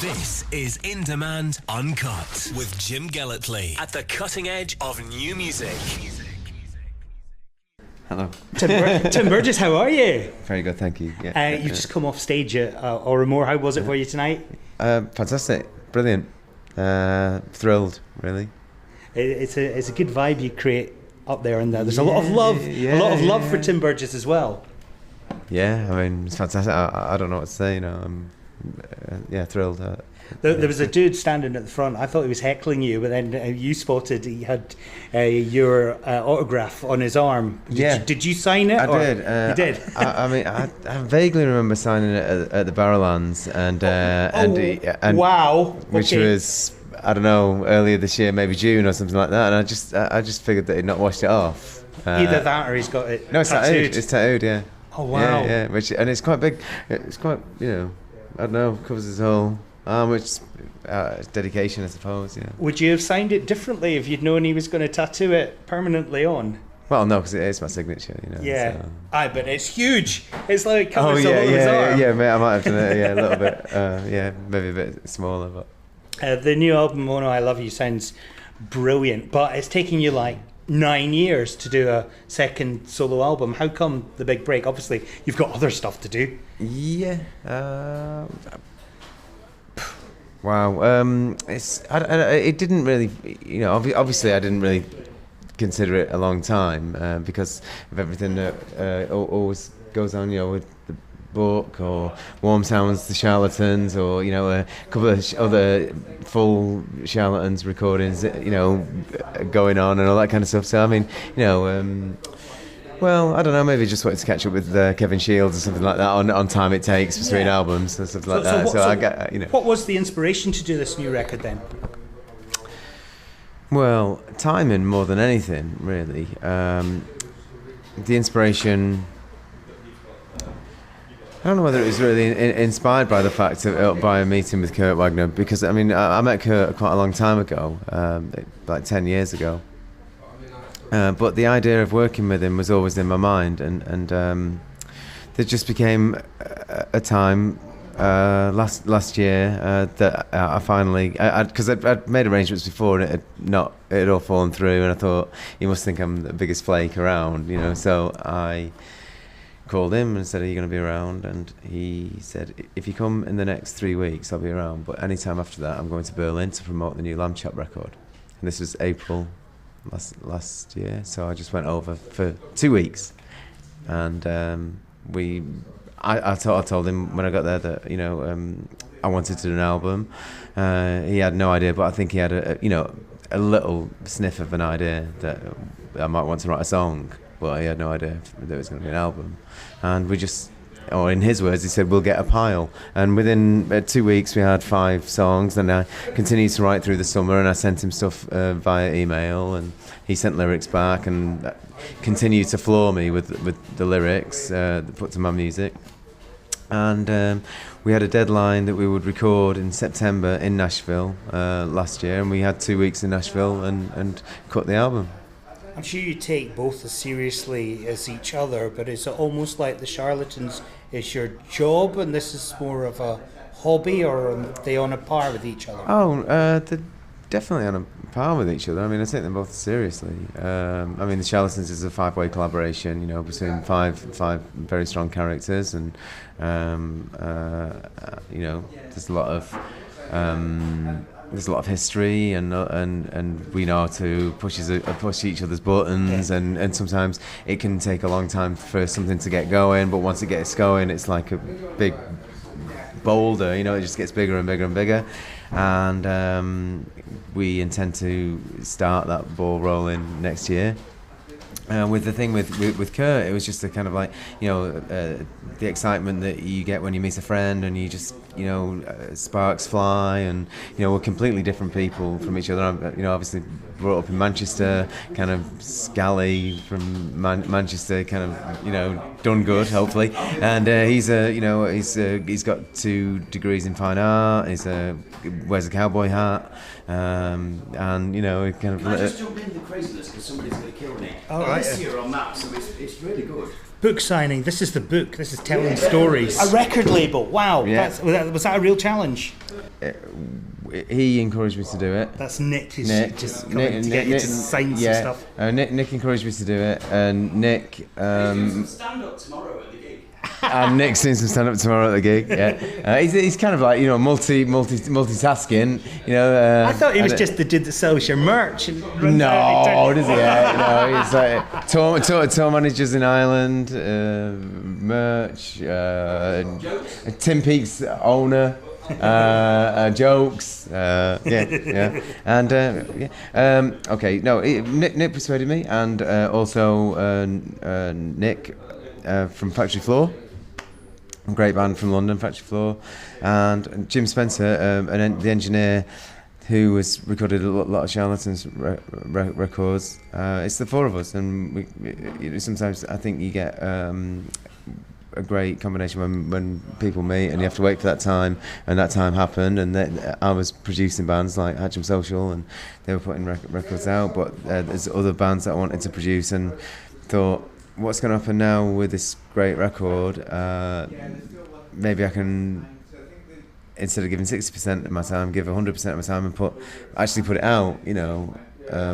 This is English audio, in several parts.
This is In Demand Uncut with Jim Gellertley at the cutting edge of new music. Hello. Tim Burgess, how are you? Very good, thank you. Yeah. You've just come off stage at Oramore. How was it for you tonight? Fantastic, brilliant, thrilled, really. It's a good vibe you create up there, and there's a lot of love, for Tim Burgess as well. Yeah, I mean, it's fantastic. I don't know what to say. I'm thrilled. There was a dude standing at the front. I thought he was heckling you, but then you spotted he had your autograph on his arm. Did you sign it? I did. You did. I vaguely remember signing it at the Barrowlands, and wow, which was, I don't know, earlier this year, maybe June or something like that. And I just figured that he'd not washed it off. Either that or he's got it. No, it's tattooed. It's tattooed. Yeah. Oh wow. Yeah. And it's quite big. It's quite, I don't know, covers his whole arm, which is dedication, I suppose. Yeah. Would you have signed it differently if you'd known he was going to tattoo it permanently on? Well, no, because it is my signature. Yeah. So. But it's huge. It's like it covers all of his arm. Yeah, mate, I might have done it. Yeah, a little bit. Maybe a bit smaller, but. The new album, Oh No, I Love You, sounds brilliant, but it's taking you like 9 years to do a second solo album. How come the big break? Obviously, you've got other stuff to do. Yeah. Wow. It didn't really, obviously I didn't really consider it a long time because of everything that always goes on, with the book or Warm Sounds, The Charlatans, or a couple of other full Charlatans recordings, going on and all that kind of stuff. So I mean, well, I don't know, maybe just wanted to catch up with Kevin Shields or something like that on time it takes between albums and stuff like that. So I get, What was the inspiration to do this new record then? Well, timing more than anything, really. The inspiration, I don't know whether it was really inspired by the fact of by a meeting with Kurt Wagner, because I met Kurt quite a long time ago, like 10 years ago. But the idea of working with him was always in my mind, and there just became a time last year that I finally, because I'd made arrangements before and it had all fallen through, and I thought, he must think I'm the biggest flake around, so I called him and said, are you going to be around? And he said, if you come in the next 3 weeks, I'll be around, but any time after that I'm going to Berlin to promote the new Lamb Chop record. And this was April last year, so I just went over for 2 weeks, and I told him when I got there that I wanted to do an album. He had no idea, but I think he had a little sniff of an idea that I might want to write a song, but he had no idea that it was going to be an album. And we just, or in his words, he said, we'll get a pile. And within 2 weeks, we had 5 songs. And I continued to write through the summer, and I sent him stuff via email, and he sent lyrics back and continued to floor me with the lyrics put to my music. And we had a deadline that we would record in September in Nashville last year, and we had 2 weeks in Nashville and cut the album. I'm sure you take both as seriously as each other, but it's almost like the Charlatans is your job and this is more of a hobby, or are they on a par with each other? They're definitely on a par with each other. I take them both seriously. The Charlatans is a 5-way collaboration, between five very strong characters, and there's a lot of history, and we know how to push each other's buttons, and sometimes it can take a long time for something to get going, but once it gets going, it's like a big boulder, it just gets bigger and bigger and bigger. And we intend to start that ball rolling next year. With the thing with Kurt, it was just a kind of like, the excitement that you get when you meet a friend, and you just, sparks fly, and, we're completely different people from each other. I'm, obviously brought up in Manchester, kind of scally from Manchester, kind of, done good, hopefully. And he's got 2 degrees in fine art. Wears a cowboy hat, and it kind of. Can I just jump into the craziness because somebody's going to kill me? All right. This year on that, so it's really good. book signing. This is the book. This is telling stories. A record label. Wow. Yeah. Was that a real challenge? He encouraged me to do it. That's Nick. Just coming to get you to sign some stuff. Nick encouraged me to do it, and Nick. Stand up tomorrow at the gig. And Nick's doing some stand up tomorrow at the gig. Yeah, he's kind of like multitasking. I thought he was just the dude that sells your merch. No, does he? Yeah, no, he's like tour managers in Ireland, merch, Tim Peake's owner. Jokes, and okay. No, Nick persuaded me, and also Nick from Factory Floor, a great band from London, Factory Floor, and Jim Spencer, the engineer who has recorded a lot of Charlatans records. It's the four of us, and we sometimes I think you get. A great combination when people meet and you have to wait for that time, and that time happened, and I was producing bands like Hatcham Social and they were putting records out, but there's other bands that I wanted to produce, and thought, what's going to happen now with this great record? Maybe I can, instead of giving 60% of my time, give 100% of my time and put it out,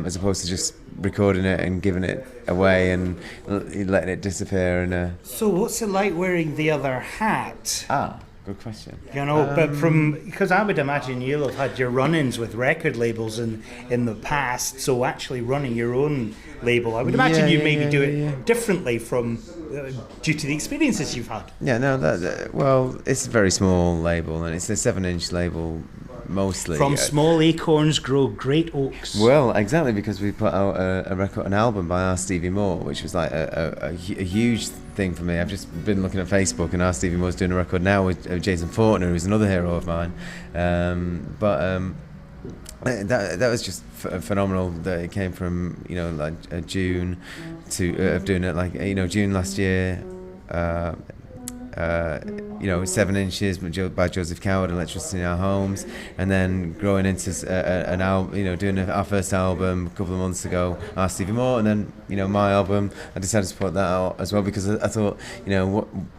as opposed to just recording it and giving it away and letting it disappear. And so what's it like wearing the other hat? Good question. But because I would imagine you'll have had your run-ins with record labels in the past, so actually running your own label, I would imagine you maybe do it differently from due to the experiences you've had. Yeah, no, well, it's a very small label, and it's a 7-inch label. Mostly from small acorns grow great oaks. Well, exactly, because we put out an album by our Stevie Moore, which was like a huge thing for me. I've just been looking at Facebook, and our Stevie Moore's doing a record now with Jason Fortner, who's another hero of mine. That was just phenomenal. That it came from June of doing it June last year. 7 inches by Joseph Coward, Electricity in Our Homes, and then growing into an album, doing our first album a couple of months ago, our Stevie Moore, and then my album. I decided to put that out as well, because I thought,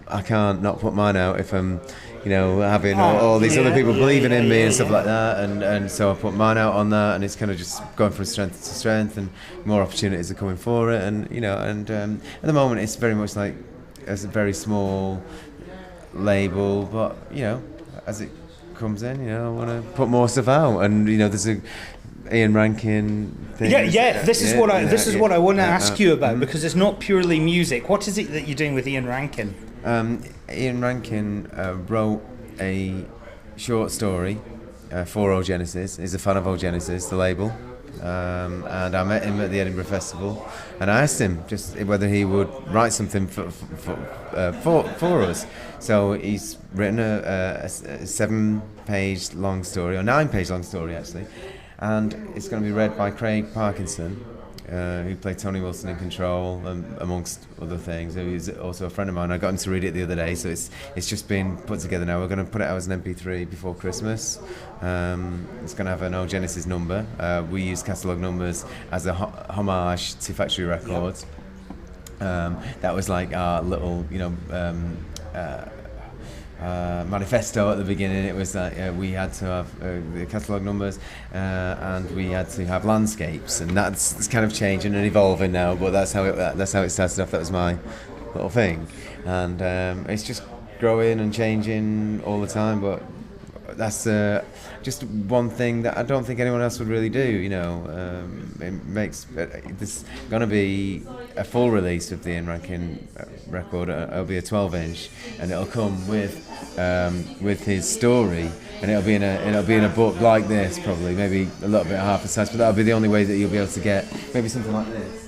I can't not put mine out if I'm having all these other people believing in me and stuff like that, and so I put mine out on that, and it's kind of just going from strength to strength, and more opportunities are coming for it, and at the moment it's very much like a very small label, but as it comes in, I want to put more stuff out, and there's a Ian Rankin thing. This is what I want to ask you about, because it's not purely music. What is it that you're doing with Ian Rankin? Ian Rankin wrote a short story for O Genesis. He's a fan of O Genesis, the label. And I met him at the Edinburgh Festival, and I asked him just whether he would write something for us. So he's written a 7-page long story, or 9-page long story actually, and it's going to be read by Craig Parkinson, who played Tony Wilson in Control, amongst other things. He's also a friend of mine. I got him to read it the other day, so it's just been put together now. We're going to put it out as an MP3 before Christmas. It's going to have an O Genesis number. We use catalogue numbers as a homage to Factory Records. That was like our little, manifesto at the beginning. It was like we had to have the catalogue numbers, and we had to have landscapes, and that's kind of changing and evolving now. But that's how it started off. That was my little thing, and it's just growing and changing all the time. But that's just one thing that I don't think anyone else would really do. It makes there's going to be a full release of the Ian Rankin record. It'll be a 12-inch, and it'll come with his story, and it'll be in a book like this, probably maybe a little bit half the size, but that'll be the only way that you'll be able to get maybe something like this.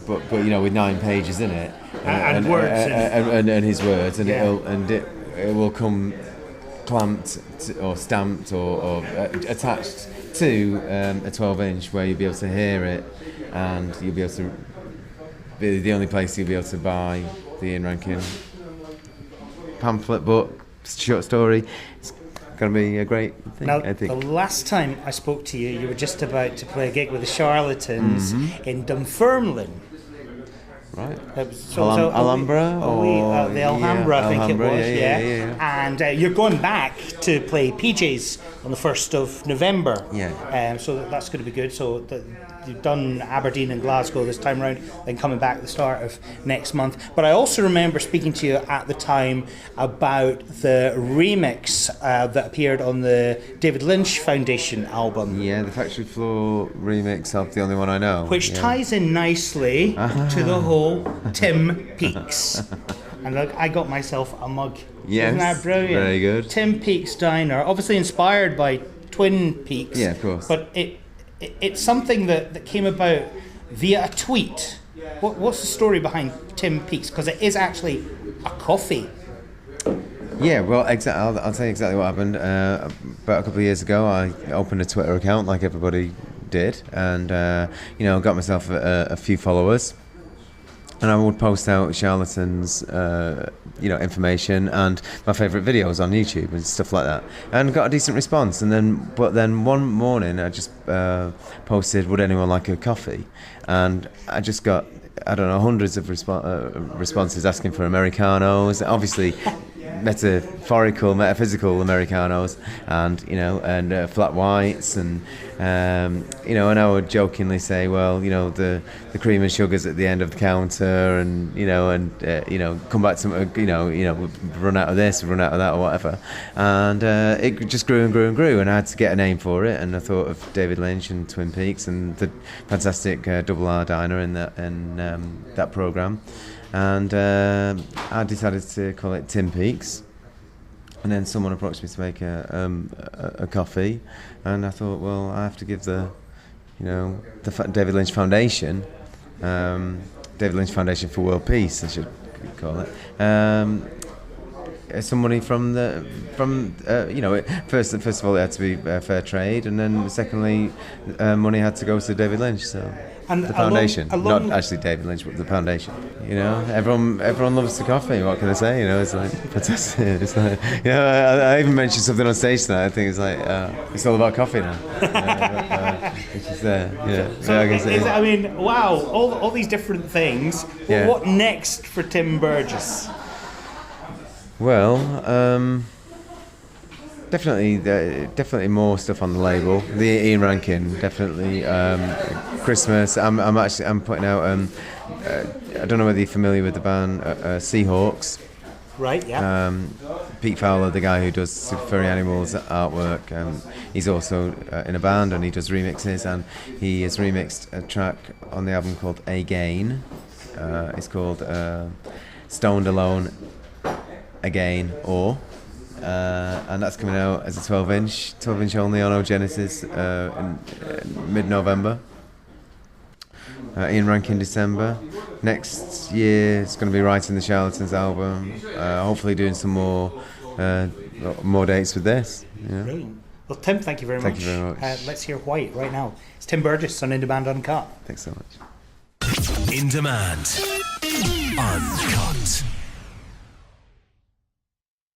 But with 9 pages in it, and words and his words, and it will come clamped or stamped or attached to a 12-inch where you'll be able to hear it, and you'll be able to be the only place you'll be able to buy the Ian Rankin pamphlet book, short story. It's going to be a great thing, now, I think. The last time I spoke to you were just about to play a gig with the Charlatans in Dunfermline. Right. Alhambra? The Alhambra, I think it was, yeah. And you're going back to play PJs on the 1st of November. Yeah. So that's going to be good. So you've done Aberdeen and Glasgow this time round, then coming back at the start of next month. But I also remember speaking to you at the time about the remix that appeared on the David Lynch Foundation album. Yeah, the Factory Floor remix of The Only One I Know. Which ties in nicely to the whole Tim Peaks. And look, I got myself a mug. Yes, isn't that brilliant? very good. Tim Peaks Diner, obviously inspired by Twin Peaks. Yeah, of course. But it's something that came about via a tweet. What's the story behind Tim Peaks? Because it is actually a coffee. Yeah, well, I'll tell you exactly what happened. About a couple of years ago, I opened a Twitter account like everybody did, and got myself a few followers. And I would post out charlatans, information and my favourite videos on YouTube and stuff like that, and got a decent response. But then one morning I just posted, "Would anyone like a coffee?" And I just got, I don't know, hundreds of responses asking for Americanos. Obviously, metaphysical Americanos, and flat whites, and and I would jokingly say, well, the cream and sugars at the end of the counter, and come back to run out of this, run out of that, or whatever, and it just grew and grew and grew, and I had to get a name for it, and I thought of David Lynch and Twin Peaks and the fantastic Double R Diner in that program. And I decided to call it Tim Peaks, and then someone approached me to make a coffee, and I thought, well, I have to give the David Lynch Foundation, David Lynch Foundation for World Peace, I should call it, some money from first of all it had to be fair trade, and then secondly money had to go to David Lynch, so. And the foundation, not actually David Lynch, but the foundation. Everyone loves the coffee. What can I say? It's like fantastic. It's like, I even mentioned something on stage tonight. I think it's like it's all about coffee now. It's just there. So I mean, wow! All these different things. Yeah. What next for Tim Burgess? Well, definitely more stuff on the label. The Ian Rankin, definitely. Christmas. I'm putting out. I don't know whether you're familiar with the band Seahawks. Right. Yeah. Pete Fowler, the guy who does Furry Animals artwork, he's also in a band, and he does remixes, and he has remixed a track on the album called Again. It's called Stoned Alone Again, and that's coming out as a 12-inch only on Genesis in mid-November. Ian Rankin December. Next year it's going to be writing the Charlatans album. Hopefully doing some more dates with this. Yeah. Brilliant. Well, Tim, thank you very much. Thank you very much. Let's hear White right now. It's Tim Burgess on In Demand Uncut. Thanks so much. In Demand Uncut.